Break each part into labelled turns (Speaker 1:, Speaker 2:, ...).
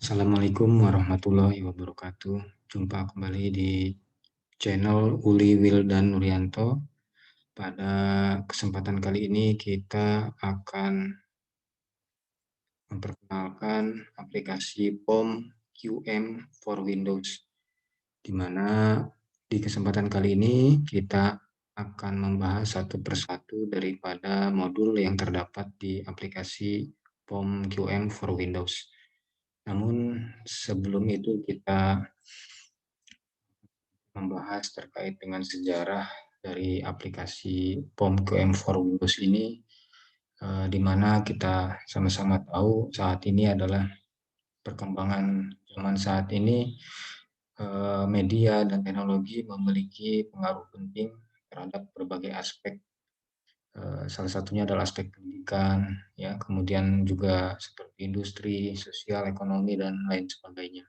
Speaker 1: Assalamualaikum warahmatullahi wabarakatuh. Jumpa kembali di channel Uli Wildan Nuryanto. Pada kesempatan kali ini kita akan memperkenalkan aplikasi POM QM for Windows, di mana di kesempatan kali ini kita akan membahas satu persatu daripada modul yang terdapat di aplikasi POM QM for Windows. Namun sebelum itu kita membahas terkait dengan sejarah dari aplikasi POM QM for Windows ini, di mana kita sama-sama tahu saat ini adalah perkembangan zaman saat ini, media dan teknologi memiliki pengaruh penting terhadap berbagai aspek. Salah satunya adalah aspek pendidikan, ya, kemudian juga seperti industri, sosial, ekonomi, dan lain sebagainya.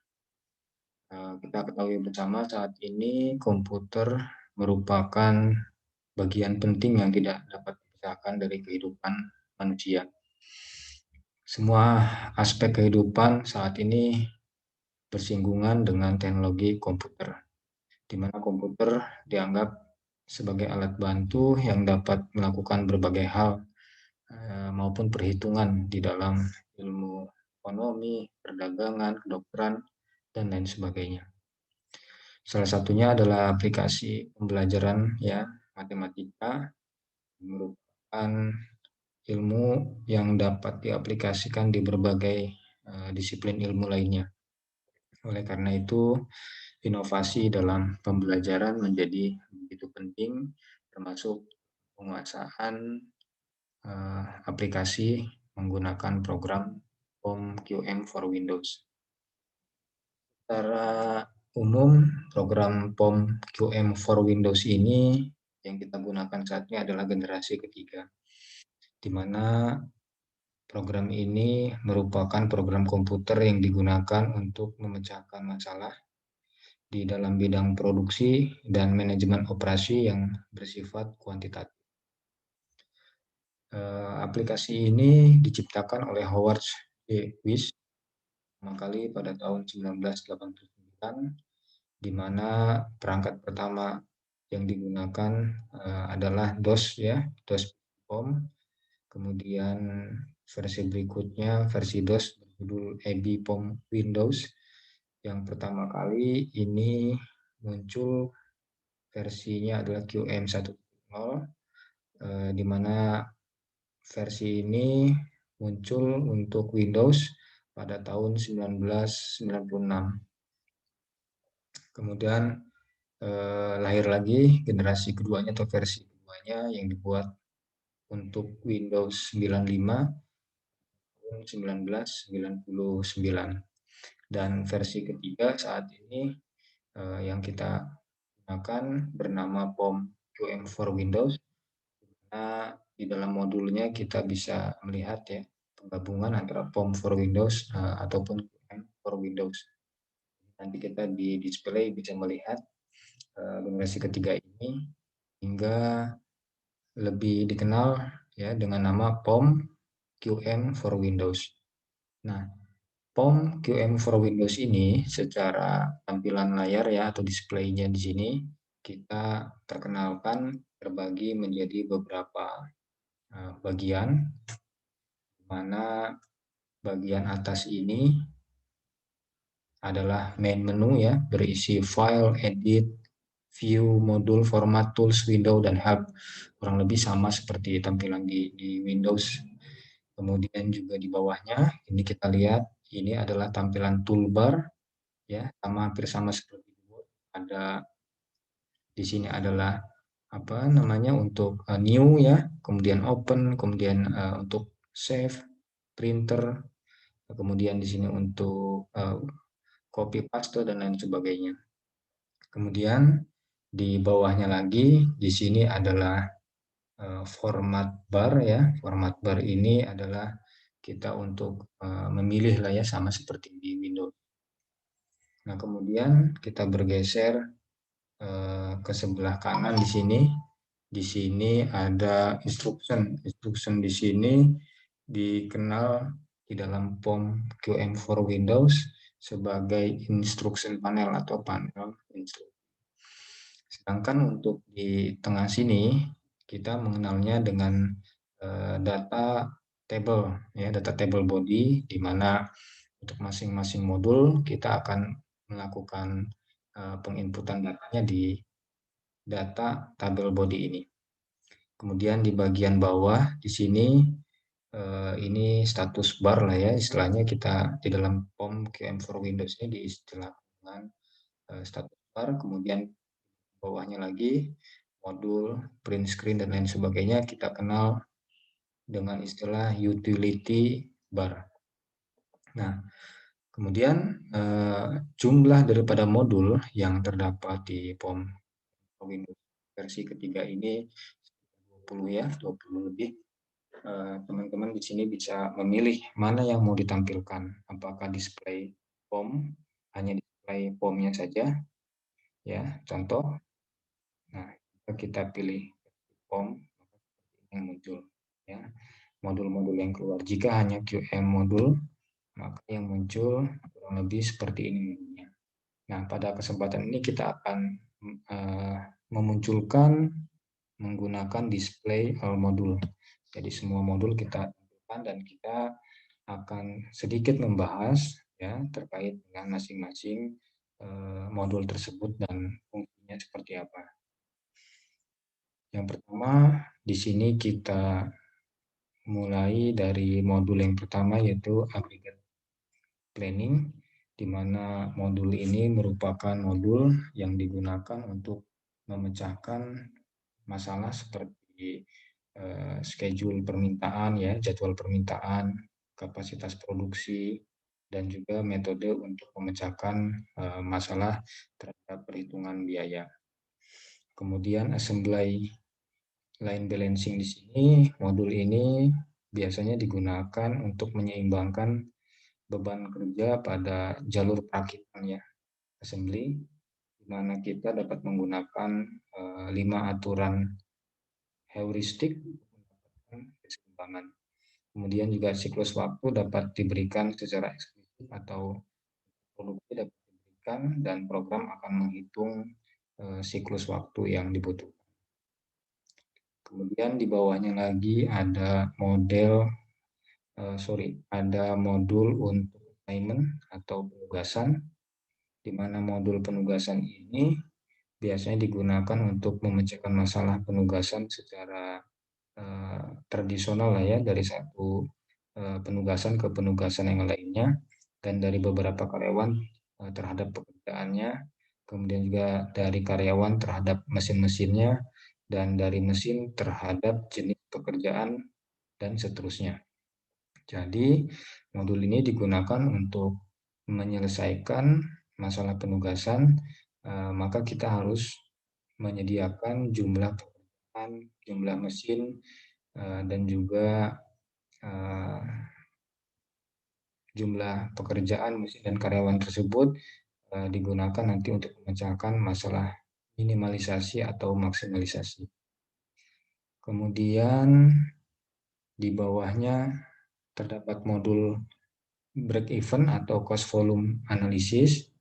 Speaker 1: Kita ketahui bersama saat ini komputer merupakan bagian penting yang tidak dapat dipisahkan dari kehidupan manusia. Semua aspek kehidupan saat ini bersinggungan dengan teknologi komputer, di mana komputer dianggap sebagai alat bantu yang dapat melakukan berbagai hal maupun perhitungan di dalam ilmu ekonomi, perdagangan, kedokteran, dan lain sebagainya. Salah satunya adalah aplikasi pembelajaran, ya, matematika, merupakan ilmu yang dapat diaplikasikan di berbagai disiplin ilmu lainnya. Oleh karena itu, inovasi dalam pembelajaran menjadi begitu penting, termasuk penguasaan aplikasi menggunakan program POM QM for Windows. Secara umum, program POM QM for Windows ini yang kita gunakan saat ini adalah generasi ketiga, di mana program ini merupakan program komputer yang digunakan untuk memecahkan masalah di dalam bidang produksi dan manajemen operasi yang bersifat kuantitatif. Aplikasi ini diciptakan oleh Howard G. Wyss pertama kali pada tahun 1989, di mana perangkat pertama yang digunakan adalah DOS, ya, DOS POM. Kemudian versi berikutnya, versi DOS berjudul AB POM Windows. Yang pertama kali ini muncul versinya adalah QM 1.0, di mana versi ini muncul untuk Windows pada tahun 1996. Kemudian lahir lagi generasi keduanya atau versi keduanya yang dibuat untuk Windows 95 tahun 1999. Dan versi ketiga saat ini yang kita gunakan bernama POM QM for Windows. Nah, di dalam modulnya kita bisa melihat, ya, penggabungan antara POM for Windows ataupun QM for Windows. Nanti kita di display bisa melihat generasi ketiga ini hingga lebih dikenal, ya, dengan nama POM QM for Windows. Nah, POM QM for Windows ini secara tampilan layar, ya, atau displaynya di sini kita perkenalkan terbagi menjadi beberapa bagian, di mana bagian atas ini adalah main menu, ya, berisi file, edit, view, modul, format, tools, window, dan help. Kurang lebih sama seperti tampilan di Windows. Kemudian juga di bawahnya ini kita lihat ini adalah tampilan toolbar, ya, hampir sama seperti Word. Ada di sini adalah apa namanya untuk new, ya, kemudian open, kemudian untuk save, printer, kemudian di sini untuk copy paste dan lain sebagainya. Kemudian di bawahnya lagi di sini adalah format bar, ya. Format bar ini adalah kita untuk memilih lah, ya, sama seperti di Windows. Nah, kemudian kita bergeser ke sebelah kanan di sini. Di sini ada instruction. Instruction di sini dikenal di dalam POM QM for Windows sebagai instruction panel atau panel instruksi. Sedangkan untuk di tengah sini kita mengenalnya dengan data table, ya, data table body, di mana untuk masing-masing modul kita akan melakukan penginputan datanya di data tabel body ini. Kemudian di bagian bawah di sini ini status bar lah ya, istilahnya kita di dalam POM QM4 Windows ini diistilahkan dengan status bar. Kemudian bawahnya lagi modul, print screen dan lain sebagainya kita kenal dengan istilah utility bar. Nah, kemudian jumlah daripada modul yang terdapat di POM Windows versi ketiga ini 20 ya, 20 lebih. Teman-teman di sini bisa memilih mana yang mau ditampilkan, apakah display POM, hanya display POM-nya saja, ya, contoh. Nah, kita pilih POM yang muncul, ya, modul-modul yang keluar. Jika hanya QM modul, maka yang muncul kurang lebih seperti ini. Nah, pada kesempatan ini kita akan memunculkan menggunakan display all modul. Jadi semua modul kita tampilkan dan kita akan sedikit membahas ya terkait dengan masing-masing modul tersebut dan fungsinya seperti apa. Yang pertama, di sini kita mulai dari modul yang pertama yaitu aggregate planning, di mana modul ini merupakan modul yang digunakan untuk memecahkan masalah seperti schedule permintaan ya, jadwal permintaan, kapasitas produksi, dan juga metode untuk memecahkan masalah terhadap perhitungan biaya. Kemudian assembly line balancing di sini, modul ini biasanya digunakan untuk menyeimbangkan beban kerja pada jalur perakitan ya, assembly, di mana kita dapat menggunakan 5 aturan heuristik keseimbangan. Kemudian juga siklus waktu dapat diberikan secara eksplisit atau produksi dapat diberikan dan program akan menghitung siklus waktu yang dibutuhkan. Kemudian di bawahnya lagi ada ada modul untuk assignment atau penugasan, di mana modul penugasan ini biasanya digunakan untuk memecahkan masalah penugasan secara tradisional lah ya, dari satu penugasan ke penugasan yang lainnya, dan dari beberapa karyawan terhadap pekerjaannya, kemudian juga dari karyawan terhadap mesin-mesinnya, dan dari mesin terhadap jenis pekerjaan, dan seterusnya. Jadi, modul ini digunakan untuk menyelesaikan masalah penugasan, maka kita harus menyediakan jumlah pekerjaan, jumlah mesin, dan juga jumlah pekerjaan, mesin, dan karyawan tersebut digunakan nanti untuk memecahkan masalah minimalisasi atau maksimalisasi. Kemudian di bawahnya terdapat modul break even atau cost volume analysis,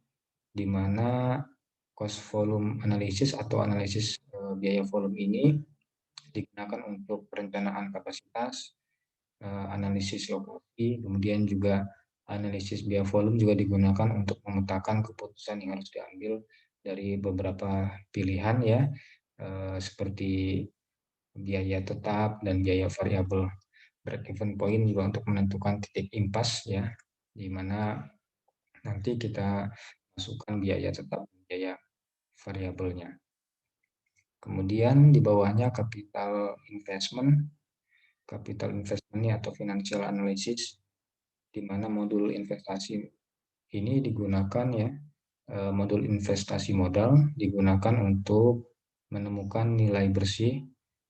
Speaker 1: di mana cost volume analysis atau analisis biaya volume ini digunakan untuk perencanaan kapasitas, analisis lokasi, kemudian juga analisis biaya volume juga digunakan untuk memetakan keputusan yang harus diambil dari beberapa pilihan ya, seperti biaya tetap dan biaya variabel. Break-even point juga untuk menentukan titik impas ya, di mana nanti kita masukkan biaya tetap dan biaya variabelnya. Kemudian di bawahnya capital investment ini atau financial analysis, di mana modul investasi ini digunakan ya, modul investasi modal digunakan untuk menemukan nilai bersih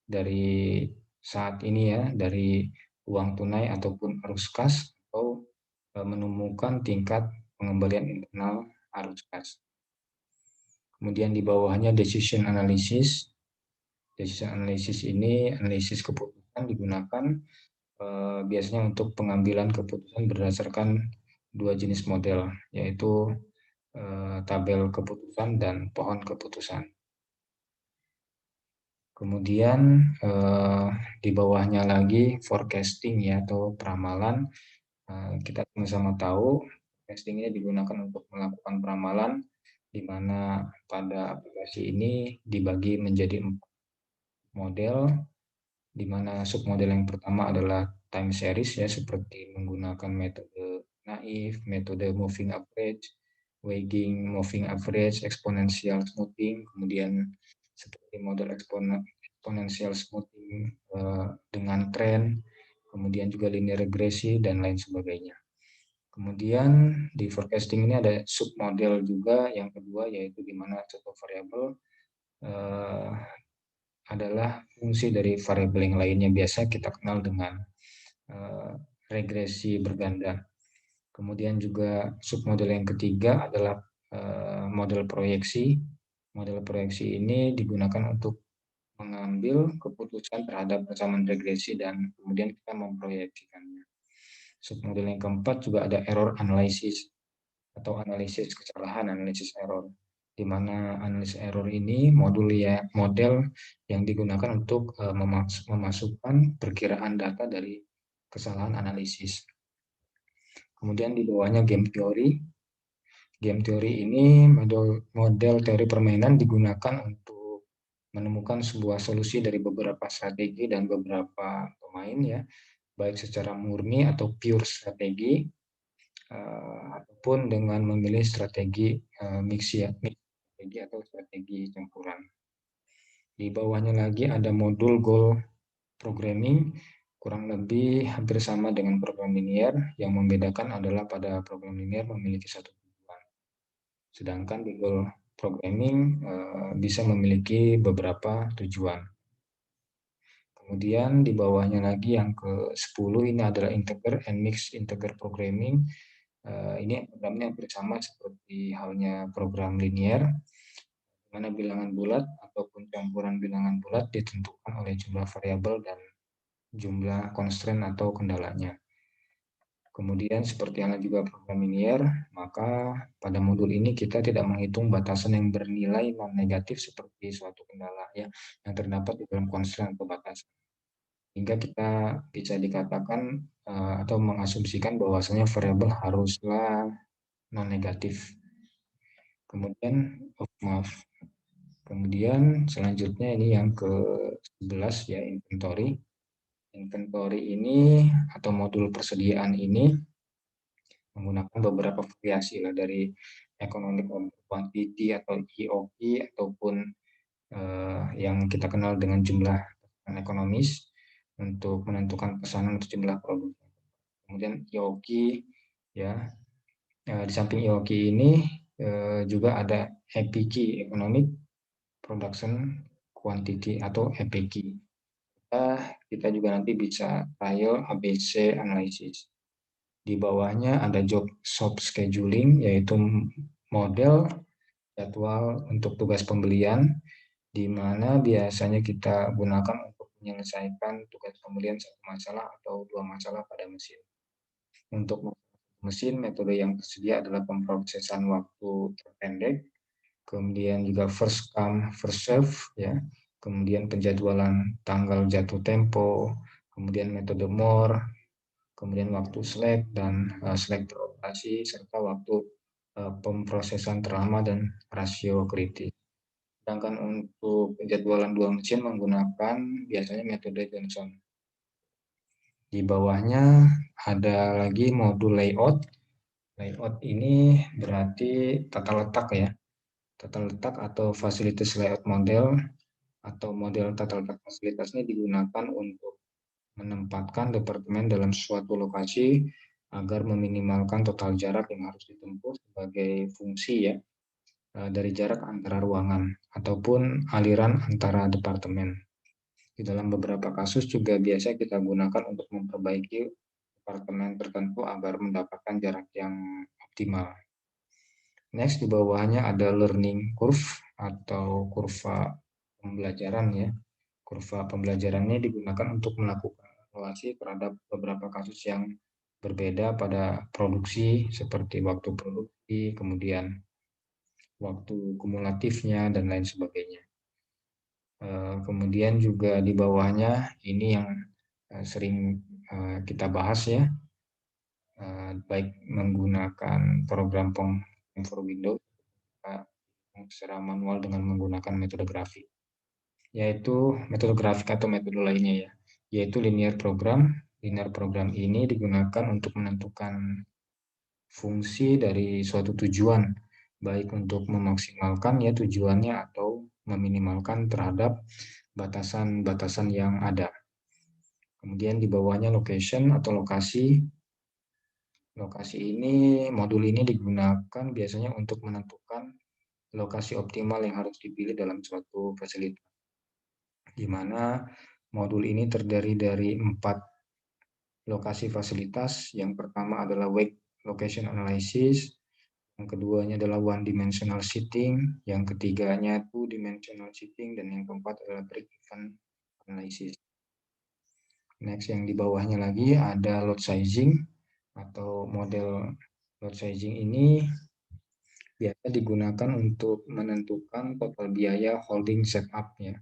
Speaker 1: dari saat ini ya, dari uang tunai ataupun arus kas, atau menemukan tingkat pengembalian internal arus kas. Kemudian di bawahnya decision analysis. Decision analysis ini analisis keputusan digunakan biasanya untuk pengambilan keputusan berdasarkan dua jenis model, yaitu tabel keputusan dan pohon keputusan. Kemudian di bawahnya lagi forecasting ya, atau peramalan. Kita sama-sama tahu forecasting ini digunakan untuk melakukan peramalan, di mana pada aplikasi ini dibagi menjadi 4 model, di mana submodel yang pertama adalah time series ya, seperti menggunakan metode naif, metode moving average, weighting moving average, exponential smoothing, kemudian seperti model exponential smoothing dengan tren, kemudian juga linear regresi dan lain sebagainya. Kemudian di forecasting ini ada submodel juga yang kedua, yaitu di mana satu variabel adalah fungsi dari variabel yang lainnya, biasa kita kenal dengan regresi berganda. Kemudian juga submodel yang ketiga adalah model proyeksi. Model proyeksi ini digunakan untuk mengambil keputusan terhadap kesamaan regresi dan kemudian kita memproyeksikannya. Submodel yang keempat juga ada error analysis atau analisis kesalahan, analisis error, di mana analisis error ini model yang digunakan untuk memasukkan perkiraan data dari kesalahan analisis. Kemudian di bawahnya game theory. Game theory ini model teori permainan digunakan untuk menemukan sebuah solusi dari beberapa strategi dan beberapa pemain ya, baik secara murni atau pure strategi, ataupun dengan memilih strategi mix strategi atau strategi campuran. Di bawahnya lagi ada modul goal programming, kurang lebih hampir sama dengan program linear, yang membedakan adalah pada program linear memiliki satu tujuan. Sedangkan di goal programming bisa memiliki beberapa tujuan. Kemudian di bawahnya lagi yang ke-10 ini adalah integer and mixed integer programming. Ini programnya hampir sama seperti halnya program linear, di mana bilangan bulat ataupun campuran bilangan bulat ditentukan oleh jumlah variabel dan jumlah constraint atau kendalanya. Kemudian seperti halnya juga program linear, maka pada modul ini kita tidak menghitung batasan yang bernilai non-negatif seperti suatu kendala ya, yang terdapat di dalam constraint atau batasan. Hingga kita bisa dikatakan atau mengasumsikan bahwasanya variabel haruslah non-negatif. Kemudian, maaf. Kemudian selanjutnya ini yang ke-11 ya, inventory. Inventory ini atau modul persediaan ini menggunakan beberapa variasi lah, dari economic quantity atau EOQ ataupun yang kita kenal dengan jumlah ekonomis untuk menentukan pesanan untuk jumlah produk. Kemudian EOQ ya, di samping EOQ ini juga ada EPQ, Economic Production Quantity atau EPQ. Kita juga nanti bisa trial ABC analysis. Di bawahnya ada job scheduling, yaitu model jadwal untuk tugas pembelian, di mana biasanya kita gunakan untuk menyelesaikan tugas pembelian satu masalah atau dua masalah pada mesin. Untuk mesin, metode yang tersedia adalah pemrosesan waktu terpendek, kemudian juga first come first serve ya, kemudian penjadwalan tanggal jatuh tempo, kemudian metode more, kemudian waktu slack dan slack beroperasi, serta waktu pemrosesan terlama dan rasio kritis. Sedangkan untuk penjadwalan dua mesin menggunakan biasanya metode Johnson. Di bawahnya ada lagi modul layout. Layout ini berarti tata letak ya. Tata letak atau facilities layout model atau model tata letak fasilitas ini digunakan untuk menempatkan departemen dalam suatu lokasi agar meminimalkan total jarak yang harus ditempuh sebagai fungsi ya, dari jarak antara ruangan ataupun aliran antara departemen. Di dalam beberapa kasus juga biasa kita gunakan untuk memperbaiki departemen tertentu agar mendapatkan jarak yang optimal. Next, di bawahnya ada learning curve atau kurva pembelajaran ya. Kurva pembelajarannya digunakan untuk melakukan evaluasi terhadap beberapa kasus yang berbeda pada produksi seperti waktu produksi, kemudian waktu kumulatifnya, dan lain sebagainya. Kemudian juga di bawahnya ini yang sering kita bahas ya, baik menggunakan program POM for Windows secara manual dengan menggunakan metode grafik, yaitu metode grafik atau metode lainnya ya, yaitu linear program. Linear program ini digunakan untuk menentukan fungsi dari suatu tujuan, baik untuk memaksimalkan ya tujuannya atau meminimalkan terhadap batasan-batasan yang ada. Kemudian di bawahnya location atau lokasi. Lokasi ini, modul ini digunakan biasanya untuk menentukan lokasi optimal yang harus dipilih dalam suatu fasilitas, di mana modul ini terdiri dari 4 lokasi fasilitas. Yang pertama adalah Wake Location Analysis, yang keduanya adalah One Dimensional Seating, yang ketiganya Two Dimensional Seating, dan yang keempat adalah Break Even Analysis. Next, yang di bawahnya lagi ada load sizing atau model load sizing ini biasa digunakan untuk menentukan total biaya holding setup ya,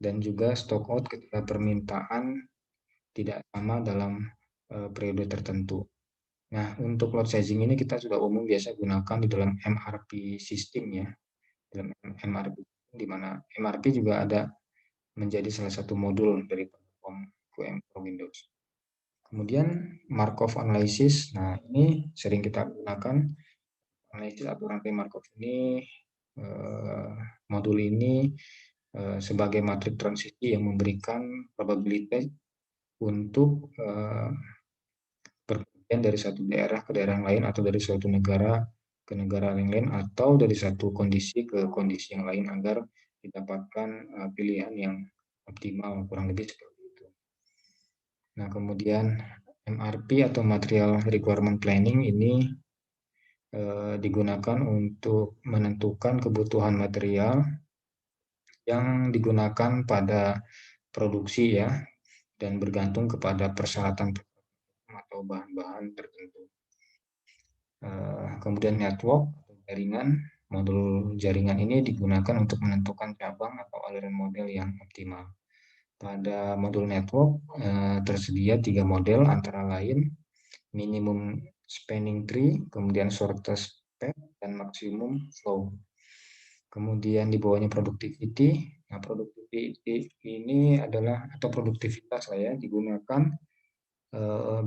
Speaker 1: dan juga stock out ketika permintaan tidak sama dalam periode tertentu. Nah, untuk load sizing ini kita sudah umum biasa gunakan di dalam MRP system ya, dalam MRP, di mana MRP juga ada menjadi salah satu modul dari platform QM for Windows. Kemudian Markov Analysis, nah ini sering kita gunakan. Analysis atau rantai Markov ini, modul ini sebagai matrik transisi yang memberikan probabilitas untuk perpindahan dari satu daerah ke daerah yang lain, atau dari suatu negara ke negara yang lain, atau dari satu kondisi ke kondisi yang lain agar didapatkan pilihan yang optimal, kurang lebih seperti itu. Nah, kemudian MRP atau Material Requirement Planning ini digunakan untuk menentukan kebutuhan material yang digunakan pada produksi ya, dan bergantung kepada persyaratan atau bahan-bahan tertentu. Kemudian network atau jaringan, modul jaringan ini digunakan untuk menentukan cabang atau aliran model yang optimal. Pada modul network tersedia 3 model antara lain minimum spanning tree, kemudian shortest path, dan maximum flow. Kemudian di bawahnya productivity. Nah, productivity ini adalah, atau produktivitas lah ya, digunakan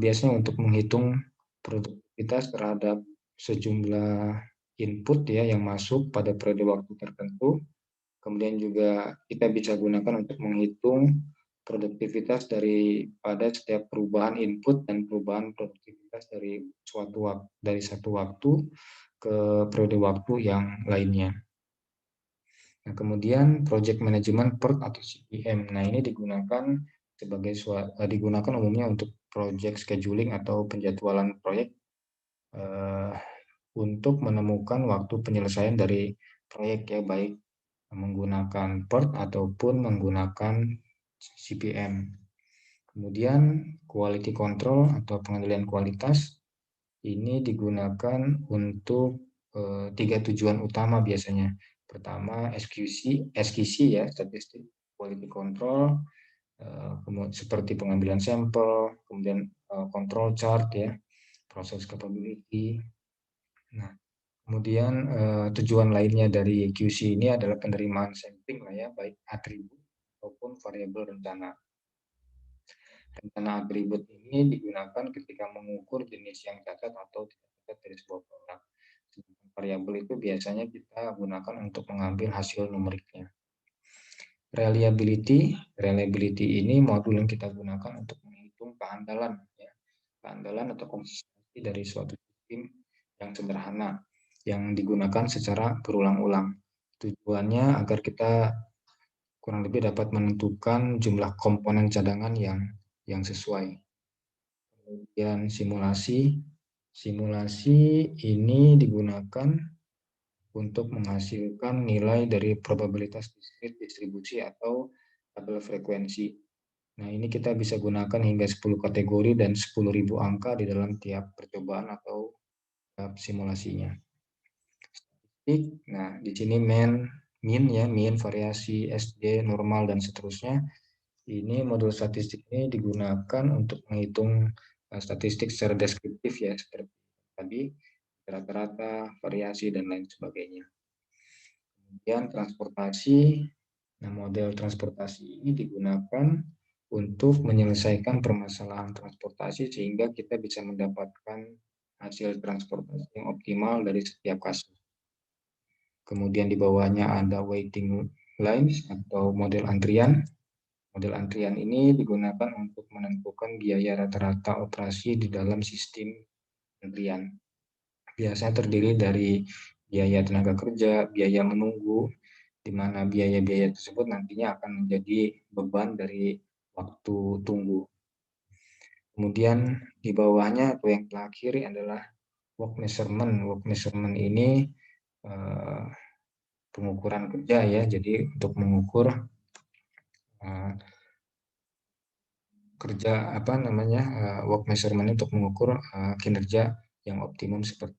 Speaker 1: biasanya untuk menghitung produktivitas terhadap sejumlah input ya yang masuk pada periode waktu tertentu. Kemudian juga kita bisa gunakan untuk menghitung produktivitas daripada setiap perubahan input dan perubahan produktivitas dari satu waktu ke periode waktu yang lainnya. Nah, kemudian project management PERT atau CPM. Nah, ini digunakan umumnya untuk project scheduling atau penjadwalan proyek untuk menemukan waktu penyelesaian dari proyek ya, baik menggunakan PERT ataupun menggunakan CPM. Kemudian quality control atau pengendalian kualitas ini digunakan untuk 3 tujuan utama biasanya. Pertama, SQC ya, statistik quality control, seperti pengambilan sampel, kemudian control chart ya, proses capability. Nah, kemudian tujuan lainnya dari QC ini adalah penerimaan sampling lah ya, baik atribut ataupun variabel rencana. Rencana atribut ini digunakan ketika mengukur jenis yang cacat atau tidak cacat dari sebuah produk. Variabel itu biasanya kita gunakan untuk mengambil hasil numeriknya. Reliability ini modul yang kita gunakan untuk menghitung keandalan, ya, keandalan atau konsistensi dari suatu sistem yang sederhana yang digunakan secara berulang-ulang. Tujuannya agar kita kurang lebih dapat menentukan jumlah komponen cadangan yang sesuai. Kemudian simulasi ini digunakan untuk menghasilkan nilai dari probabilitas diskrit distribusi atau tabel frekuensi. Nah, ini kita bisa gunakan hingga 10 kategori dan 10.000 angka di dalam tiap percobaan atau tiap simulasinya. Nah, di sini min, variasi, SJ, normal, dan seterusnya. Ini modul statistik ini digunakan untuk menghitung statistik secara deskriptif ya, seperti tadi, rata-rata, variasi, dan lain sebagainya. Kemudian transportasi. Nah, model transportasi ini digunakan untuk menyelesaikan permasalahan transportasi sehingga kita bisa mendapatkan hasil transportasi yang optimal dari setiap kasus. Kemudian di bawahnya ada waiting lines atau model antrian. Model antrian ini digunakan untuk menentukan biaya rata-rata operasi di dalam sistem antrian. Biasanya terdiri dari biaya tenaga kerja, biaya menunggu, di mana biaya-biaya tersebut nantinya akan menjadi beban dari waktu tunggu. Kemudian di bawahnya atau yang terakhir adalah work measurement. Work measurement ini pengukuran kerja ya, jadi untuk mengukur kerja work measurement untuk mengukur kinerja yang optimum seperti.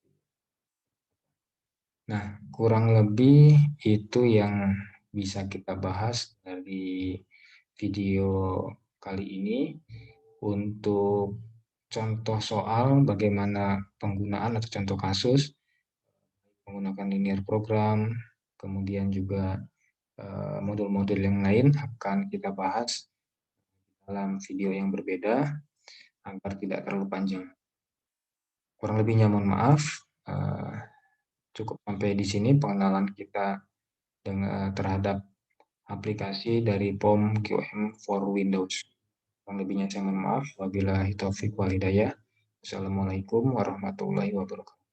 Speaker 1: Nah, kurang lebih itu yang bisa kita bahas dari video kali ini. Untuk contoh soal bagaimana penggunaan atau contoh kasus menggunakan linear program, kemudian juga modul-modul yang lain akan kita bahas dalam video yang berbeda agar tidak terlalu panjang. Kurang lebihnya mohon maaf. Cukup sampai di sini pengenalan kita terhadap aplikasi dari POM QM for Windows. Kurang lebihnya saya mohon maaf. Wabillahi taufiq wal hidayah. Assalamualaikum warahmatullahi wabarakatuh.